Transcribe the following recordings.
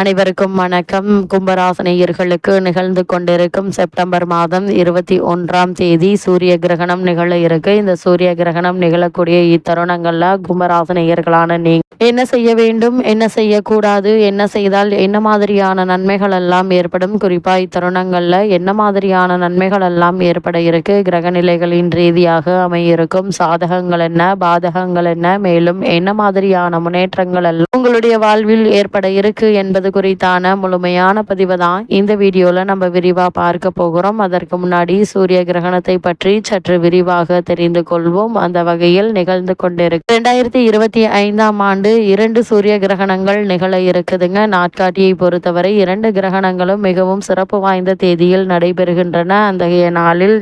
அனைவருக்கும் வணக்கம். கும்பராசினியர்களுக்கு நிகழ்ந்து கொண்டிருக்கும் செப்டம்பர் மாதம் 21ஆம் தேதி சூரிய கிரகணம் நிகழ இருக்கு. இந்த சூரிய கிரகணம் நிகழக்கூடிய இத்தருணங்கள்ல கும்பராசினியர்களான நீங்க என்ன செய்ய வேண்டும், என்ன செய்யக்கூடாது, என்ன செய்தால் என்ன மாதிரியான நன்மைகள் எல்லாம் ஏற்படும், குறிப்பா இத்தருணங்கள்ல என்ன மாதிரியான நன்மைகள் எல்லாம் ஏற்பட இருக்கு, கிரகநிலைகளின் ரீதியாக அமையிருக்கும் சாதகங்கள் என்ன, பாதகங்கள் என்ன, மேலும் என்ன மாதிரியான முன்னேற்றங்கள் எல்லாம் உங்களுடைய வாழ்வில் ஏற்பட இருக்கு என்பது குறித்தான முழுமையான பதிவை தான் இந்த வீடியோல நம்ம விரிவா பார்க்க போகிறோம். அதற்கு முன்னாடி சூரிய கிரகணத்தை பற்றி சற்று விரிவாக தெரிந்து கொள்வோம். அந்த வகையில் நிகழ்ந்து கொண்டிருக்கு 2025ஆம் ஆண்டு 2 சூரிய கிரகணங்கள் நிகழ இருக்குதுங்க. நாட்காட்டியை பொறுத்தவரை 2 கிரகணங்களும் மிகவும் சிறப்பு வாய்ந்த தேதியில் நடைபெறுகின்றன. அந்த நாளில்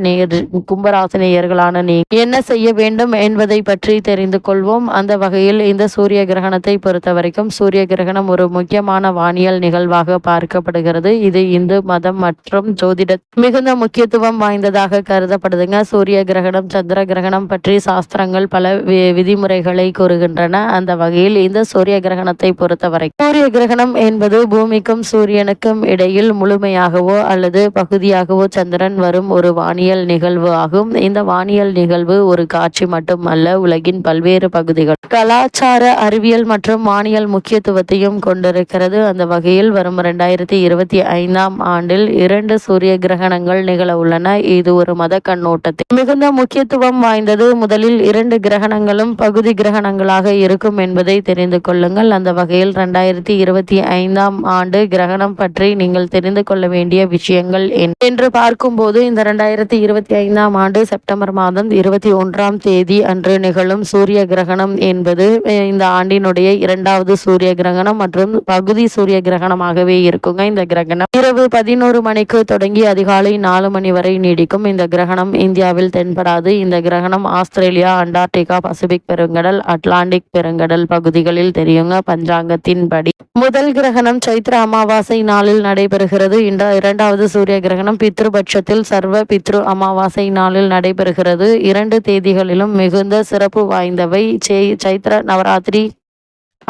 கும்பராசினியர்களான நீ என்ன செய்ய வேண்டும் என்பதை பற்றி தெரிந்து கொள்வோம். அந்த வகையில் இந்த சூரிய கிரகணத்தை பொறுத்த வரைக்கும் சூரிய கிரகணம் ஒரு முக்கியமான வானியல் நிகழ்வாக பார்க்கப்படுகிறது. இது இந்து மதம் மற்றும் ஜோதிட மிகுந்த முக்கியத்துவம் வாய்ந்ததாக கருதப்படுதுங்க. சூரிய கிரகணம், சந்திர கிரகணம் பற்றி சாஸ்திரங்கள் பல விதிமுறைகளை கூறுகின்றன. அந்த வகையில் இந்த சூரிய கிரகணத்தை பொறுத்தவரை சூரிய கிரகணம் என்பது பூமிக்கும் சூரியனுக்கும் இடையில் முழுமையாகவோ அல்லது பகுதியாகவோ சந்திரன் வரும் ஒரு வானியல் நிகழ்வு ஆகும். இந்த வானியல் நிகழ்வு ஒரு காட்சி மட்டும் அல்ல, உலகின் பல்வேறு பகுதிகள் கலாச்சார, அறிவியல் மற்றும் வானியல் முக்கியத்துவத்தையும் கொண்டிருக்கிறது. அந்த வகையில் வரும் 2025ஆம் ஆண்டில் 2 சூரிய கிரகணங்கள் நிகழ உள்ளன. இது ஒரு மத கண்ணோட்டத்தில் மிகுந்த முக்கியத்துவம் வாய்ந்தது. முதலில் 2 கிரகணங்களும் பகுதி கிரகணங்களாக இருக்கும் என்பதை தெரிந்து கொள்ளுங்கள். அந்த வகையில் 2025ஆம் ஆண்டு கிரகணம் பற்றி நீங்கள் தெரிந்து கொள்ள வேண்டிய விஷயங்கள் என்று பார்க்கும்போது, இந்த 2025ஆம் ஆண்டு செப்டம்பர் மாதம் 21ஆம் தேதி அன்று நிகழும் சூரிய கிரகணம் என்பது இந்த ஆண்டினுடைய 2வது சூரிய கிரகணம் மற்றும் பகுதி சூரிய கிரகணமாகவே இருக்குங்க. இந்த கிரகணம் இரவு 11 மணிக்கு தொடங்கி அதிகாலை 4 மணி வரை நீடிக்கும். இந்த கிரகணம் இந்தியாவில் தென்படாது. இந்த கிரகணம் ஆஸ்திரேலியா, அண்டார்டிகா, பசிபிக் பெருங்கடல், அட்லாண்டிக் பெருங்கடல் பகுதிகளில் தெரியுங்க. பஞ்சாங்கத்தின் படி முதல் கிரகணம் சைத்ர அமாவாசை நாளில் நடைபெறுகிறது. 2வது சூரிய கிரகணம் பித்ருபட்சத்தில் சர்வ பித்ரு அமாவாசை நாளில் நடைபெறுகிறது. 2 தேதிகளிலும் மிகுந்த சிறப்பு வாய்ந்தவை. சைத்ர நவராத்திரி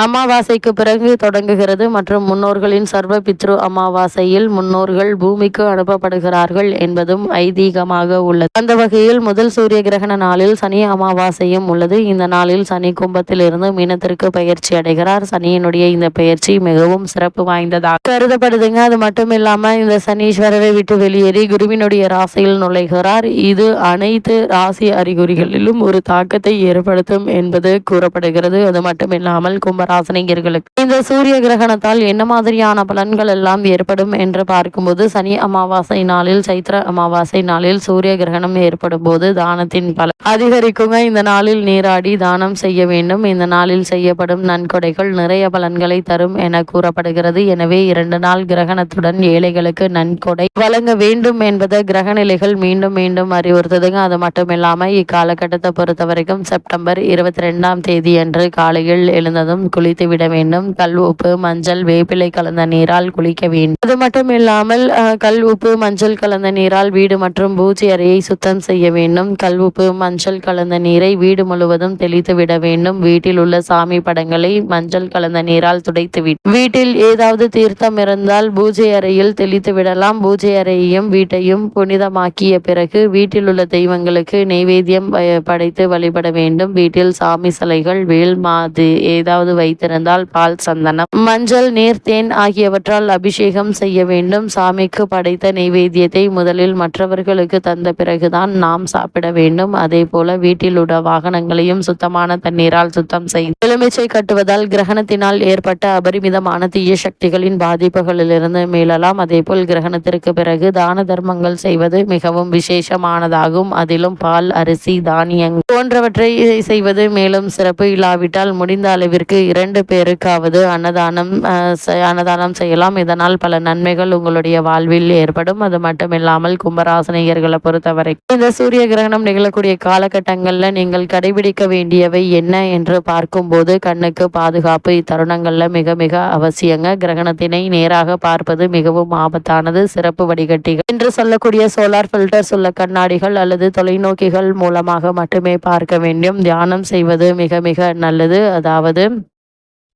அமாவாசைக்கு பிறகு தொடங்குகிறது மற்றும் முன்னோர்களின் சர்வ பித்ரு அமாவாசையில் முன்னோர்கள் பூமிக்கு அனுப்பப்படுகிறார்கள் என்பதும் ஐதீகமாக உள்ளது. அந்த வகையில் முதல் சூரிய கிரகண நாளில் சனி அமாவாசையும் உள்ளது. இந்த நாளில் சனி கும்பத்தில் இருந்து மீனத்திற்கு பயிற்சி அடைகிறார். சனியினுடைய இந்த பயிற்சி மிகவும் சிறப்பு வாய்ந்ததாக கருதப்படுதுங்க. அது மட்டும் இல்லாம இந்த சனீஸ்வரரை விட்டு வெளியேறி குருவினுடைய ராசியில் நுழைகிறார். இது அனைத்து ராசி அறிகுறிகளிலும் ஒரு தாக்கத்தை ஏற்படுத்தும் என்பது கூறப்படுகிறது. அது மட்டும் இல்லாமல் கும்பராசினியர்களுக்கு இந்த சூரிய கிரகணத்தால் என்ன மாதிரியான பலன்கள் எல்லாம் ஏற்படும் என்று பார்க்கும்போது, சனி அமாவாசை நாளில், சைத்ர அமாவாசை நாளில் சூரிய கிரகணம் ஏற்படும் போது தானத்தின் பலன் அதிகரிக்குங்க. இந்த நாளில் நீராடி தானம் செய்ய வேண்டும். இந்த நாளில் செய்யப்படும் நன்கொடைகள் நிறைய பலன்களை தரும் என கூறப்படுகிறது. எனவே 2 நாள் கிரகணத்துடன் ஏழைகளுக்கு நன்கொடை வழங்க வேண்டும் என்பதை கிரகநிலைகள் மீண்டும் மீண்டும் அறிவுறுத்துதுங்க. அது மட்டும் இல்லாம இக்காலகட்டத்தை பொறுத்த வரைக்கும் செப்டம்பர் 22ஆம் தேதி அன்று காலையில் எழுந்ததும் குளித்து விட வேண்டும். கல் உப்பு மஞ்சள் வேப்பிலை கலந்த நீரால் குளிக்க வேண்டும். அது மட்டும் இல்லாமல் கல் உப்பு மஞ்சள் கலந்த நீரால் வீடு மற்றும் பூஜை அறையை சுத்தம் செய்ய வேண்டும். கல் உப்பு மஞ்சள் கலந்த நீரை வீடு முழுவதும் தெளித்து விட வேண்டும். வீட்டில் உள்ள சாமி படங்களை மஞ்சள் கலந்த நீரால் துடைத்து விட, வீட்டில் ஏதாவது தீர்த்தம் இருந்தால் பூஜை அறையில் தெளித்து விடலாம். பூஜை அறையையும் வீட்டையும் புனிதமாக்கிய பிறகு வீட்டில் உள்ள தெய்வங்களுக்கு நெய்வேத்தியம் படைத்து வழிபட வேண்டும். வீட்டில் சாமி சிலைகள், வேல் மாது ஏதாவது வைத்திருந்தால் பால், சந்தனம், மஞ்சள், நீர், தேன் ஆகியவற்றால் அபிஷேகம் செய்ய வேண்டும். சாமிக்கு படைத்த நெய்வேத்தியத்தை முதலில் மற்றவர்களுக்கு தந்த பிறகுதான் நாம் சாப்பிட வேண்டும். அதே போல வீட்டில் உள்ள வாகனங்களையும் சுத்தமான தண்ணீரால் சுத்தம் செய்து எலுமிச்சை கட்டுவதால் கிரகணத்தினால் ஏற்பட்ட அபரிமிதமான தீய சக்திகளின் பாதிப்புகளிலிருந்து மீளலாம். அதேபோல் கிரகணத்திற்கு பிறகு தான தர்மங்கள் செய்வது மிகவும் விசேஷமானதாகும். அதிலும் பால், அரிசி, தானியங்கள் போன்றவற்றை செய்வது மேலும் சிறப்பு. இல்லாவிட்டால் முடிந்த அளவிற்கு 2 பேருக்காவது அன்னதானம் செய்யலாம். இதனால் பல நன்மைகள் உங்களுடைய வாழ்வில் ஏற்படும். அது மட்டும் இல்லாமல் கும்பராசினியர்களை பொறுத்தவரை இந்த சூரிய கிரகணம் நிகழக்கூடிய காலகட்டங்கள்ல நீங்கள் கடைபிடிக்க வேண்டியவை என்ன என்று பார்க்கும்போது, கண்ணுக்கு பாதுகாப்பு இத்தருணங்கள்ல மிக மிக அவசியங்க. கிரகணத்தினை நேராக பார்ப்பது மிகவும் ஆபத்தானது. சிறப்பு வடிகட்டிகள் என்று சொல்லக்கூடிய சோலார் பில்டர்ஸ் உள்ள கண்ணாடிகள் அல்லது தொலைநோக்கிகள் மூலமாக மட்டுமே பார்க்க வேண்டும். தியானம் செய்வது மிக மிக நல்லது. அதாவது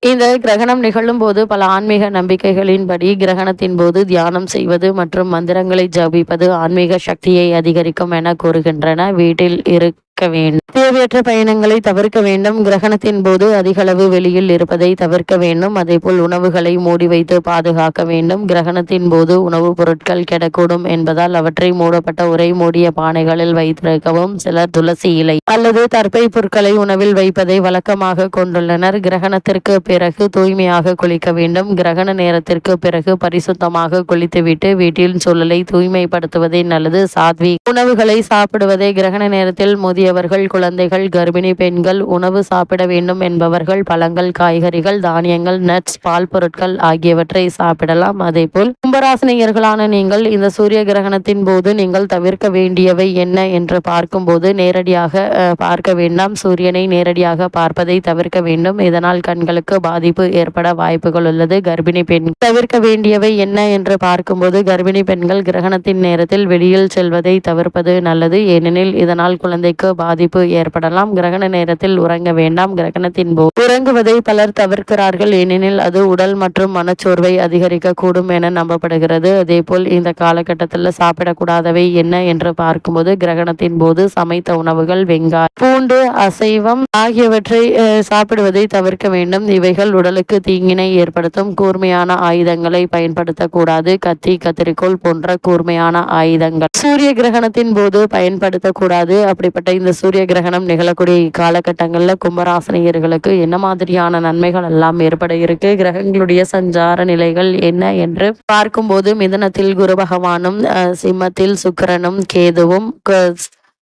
இந்த கிரகணம் நிகழும் போது பல ஆன்மீக நம்பிக்கைகளின்படி கிரகணத்தின் போது தியானம் செய்வது மற்றும் மந்திரங்களை ஜபிப்பது ஆன்மீக சக்தியை அதிகரிக்கும் என கூறுகின்றன. வீட்டில் இருக்க வேண்டும். தேவையற்ற பயணங்களை தவிர்க்க வேண்டும். கிரகணத்தின் போது அதிக அளவு வெளியில் இருப்பதை தவிர்க்க வேண்டும். அதேபோல் உணவுகளை மூடி வைத்து பாதுகாக்க வேண்டும். கிரகணத்தின் போது உணவுப் பொருட்கள் கெடக்கூடும் என்பதால் அவற்றை மூடப்பட்ட உரை மூடிய பானைகளில் வைத்திருக்கவும். சிலர் துளசி இலை அல்லது தர்பை பொருட்களை உணவில் வைப்பதை வழக்கமாக கொண்டுள்ளனர். கிரகணத்திற்கு பிறகு தூய்மையாக குளிக்க வேண்டும். கிரகண நேரத்திற்கு பிறகு பரிசுத்தமாக குளித்துவிட்டு வீட்டின் சூழலை தூய்மைப்படுத்துவதே நல்லது. சாத்வி உணவுகளை சாப்பிடுவதே கிரகண நேரத்தில் முதியவர்கள், குழந்தைகள், கர்ப்பிணி பெண்கள், உணவு சாப்பிட வேண்டும் என்பவர்கள் பழங்கள், காய்கறிகள், தானியங்கள், நட்ஸ், பால் பொருட்கள் ஆகியவற்றை சாப்பிடலாம். அதேபோல் கும்பராசினியர்களான நீங்கள் இந்த சூரிய கிரகணத்தின் போது நீங்கள் தவிர்க்க வேண்டியவை என்ன என்று பார்க்கும்போது நேரடியாக பார்க்க வேண்டாம். சூரியனை நேரடியாக பார்ப்பதை தவிர்க்க வேண்டும். இதனால் கண்களுக்கு பாதிப்பு ஏற்பட வாய்ப்புகள் உள்ளது. கர்ப்பிணி பெண் தவிர்க்க வேண்டியவை என்ன என்று பார்க்கும்போது கர்ப்பிணி பெண்கள் கிரகணத்தின் நேரத்தில் வெளியில் செல்வதை தவிர்ப்பது நல்லது. ஏனெனில் இதனால் குழந்தைக்கு பாதிப்பு ஏற்படலாம். கிரகண நேரத்தில் உறங்க வேண்டாம். கிரகணத்தின் போது உறங்குவதை பலர் தவிர்க்கிறார்கள். ஏனெனில் அது உடல் மற்றும் மனச்சோர்வை அதிகரிக்க கூடும் என நம்பப்படுகிறது. அதேபோல் இந்த காலகட்டத்தில் சாப்பிடக்கூடாதவை என்ன என்று பார்க்கும்போது கிரகணத்தின் போது சமைத்த உணவுகள், வெங்காயம், பூண்டு, அசைவம் ஆகியவற்றை சாப்பிடுவதை தவிர்க்க வேண்டும். இவைகள் உடலுக்கு தீங்கினை ஏற்படுத்தும். கூர்மையான ஆயுதங்களை பயன்படுத்தக்கூடாது. கத்தி, கத்திரிக்கோள் போன்ற கூர்மையான ஆயுதங்கள் சூரிய கிரகணத்தின் போது பயன்படுத்தக்கூடாது. அப்படிப்பட்ட இந்த சூரிய கிரகணம் நிகழக்கூடிய இக்காலகட்டங்களில் கும்பராசினியர்களுக்கு என்ன மாதிரியான நன்மைகள் எல்லாம் ஏற்பட இருக்கு, கிரகங்களுடைய சஞ்சார நிலைகள் என்ன என்று பார்க்கும்போது மிதுனத்தில் குரு பகவானும், சிம்மத்தில் சுக்கிரனும், கேதுவும்,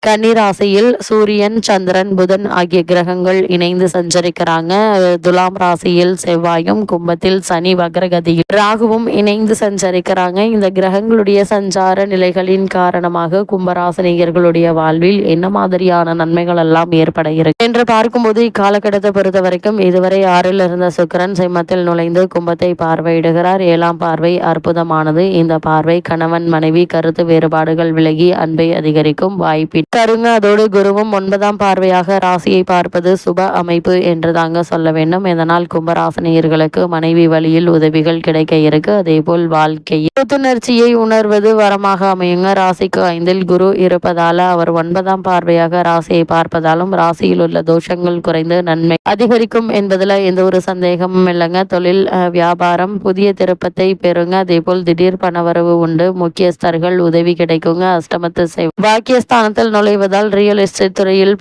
கன்னிராசியில் சூரியன், சந்திரன், புதன் ஆகிய கிரகங்கள் இணைந்து சஞ்சரிக்கிறாங்க. துலாம் ராசியில் செவ்வாயும், கும்பத்தில் சனி வக்ரகதியில் ராகுவும் இணைந்து சஞ்சரிக்கிறாங்க. இந்த கிரகங்களுடைய சஞ்சார நிலைகளின் காரணமாக கும்பராசினியர்களுடைய வாழ்வில் என்ன மாதிரியான நன்மைகள் எல்லாம் ஏற்பட இருக்கு என்று பார்க்கும்போது இக்காலகட்டத்தை பொறுத்த வரைக்கும் இதுவரை 6ல் இருந்த சுக்கிரன் சிம்மத்தில் நுழைந்து கும்பத்தை பார்வையிடுகிறார். 7ஆம் பார்வை அற்புதமானது. இந்த பார்வை கணவன் மனைவி கருத்து வேறுபாடுகள் விலகி அன்பை அதிகரிக்கும் வாய்ப்பு தருங்க. அதோடு குருவும் 9ஆம் பார்வையாக ராசியை பார்ப்பது சுப அமைப்பு என்று தாங்க சொல்ல வேண்டும். இதனால் கும்பராசினியர்களுக்கு மனைவி வழியில் உதவிகள் கிடைக்க இருக்கு. அதே போல் வாழ்க்கையில் புத்துணர்ச்சியை உணர்வது வரமாக அமையுங்க. ராசிக்கு 5ல் குரு இருப்பதால அவர் 9ஆம் பார்வையாக ராசியை பார்ப்பதாலும் ராசியில் உள்ள தோஷங்கள் குறைந்து நன்மை அதிகரிக்கும் என்பதுல எந்த ஒரு சந்தேகமும் இல்லைங்க. தொழில், வியாபாரம் புதிய திருப்பத்தை பெறுங்க. அதே போல் திடீர் பணவரவு உண்டு. முக்கியஸ்தர்கள் உதவி கிடைக்குங்க. அஷ்டமத்து பாக்கியஸ்தானத்தில் நுழைவதால் ரியல் எஸ்டேட் துறையில்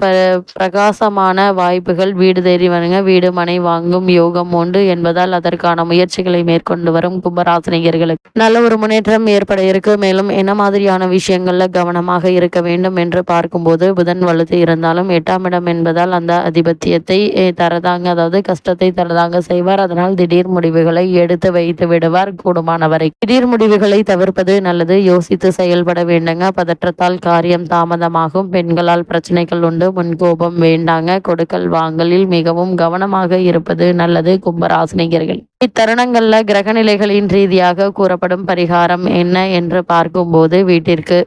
பிரகாசமான வாய்ப்புகள் வீடு தேடி வருங்க. வீடு மனை வாங்கும் யோகம் உண்டு என்பதால் அதற்கான முயற்சிகளை மேற்கொண்டு வரும் கும்பராசினியர்களுக்கு நல்ல ஒரு முன்னேற்றம் ஏற்பட இருக்கு. மேலும் என்ன மாதிரியான விஷயங்கள்ல கவனமாக இருக்க வேண்டும் என்று பார்க்கும்போது புதன் வலுத்து இருந்தாலும் 8ஆம் இடம் என்பதால் அந்த அதிபத்தியத்தை தரதாங்க, அதாவது கஷ்டத்தை தரதாங்க செய்வார். அதனால் திடீர் முடிவுகளை எடுத்து வைத்து விடுவார். கூடுமானவரை திடீர் முடிவுகளை தவிர்ப்பது நல்லது. யோசித்து செயல்பட வேண்டுங்க. பதற்றத்தால் காரியம் தாமதமாகும். பெண்களால் பிரச்சனைகள் உண்டு. முன்கோபம் வேண்டாங்க. கொடுக்கல் வாங்கலில் மிகவும் கவனமாக இருப்பது நல்லது. கும்பராசினியர்கள் இத்தருணங்கள்ல கிரகநிலைகளின் ரீதியாக கூறப்படும் பரிகாரம் என்ன என்று பார்க்கும்போது வீட்டிற்கு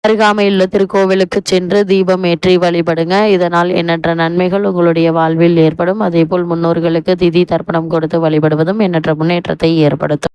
அருகாமையுள்ள திருக்கோவிலுக்கு சென்று தீபம் ஏற்றி வழிபடுங்க. இதனால் எண்ணற்ற நன்மைகள் உங்களுடைய வாழ்வில் ஏற்படும். அதே போல் முன்னோர்களுக்கு திதி தர்ப்பணம் கொடுத்து வழிபடுவதும் எண்ணற்ற முன்னேற்றத்தை ஏற்படுத்தும்.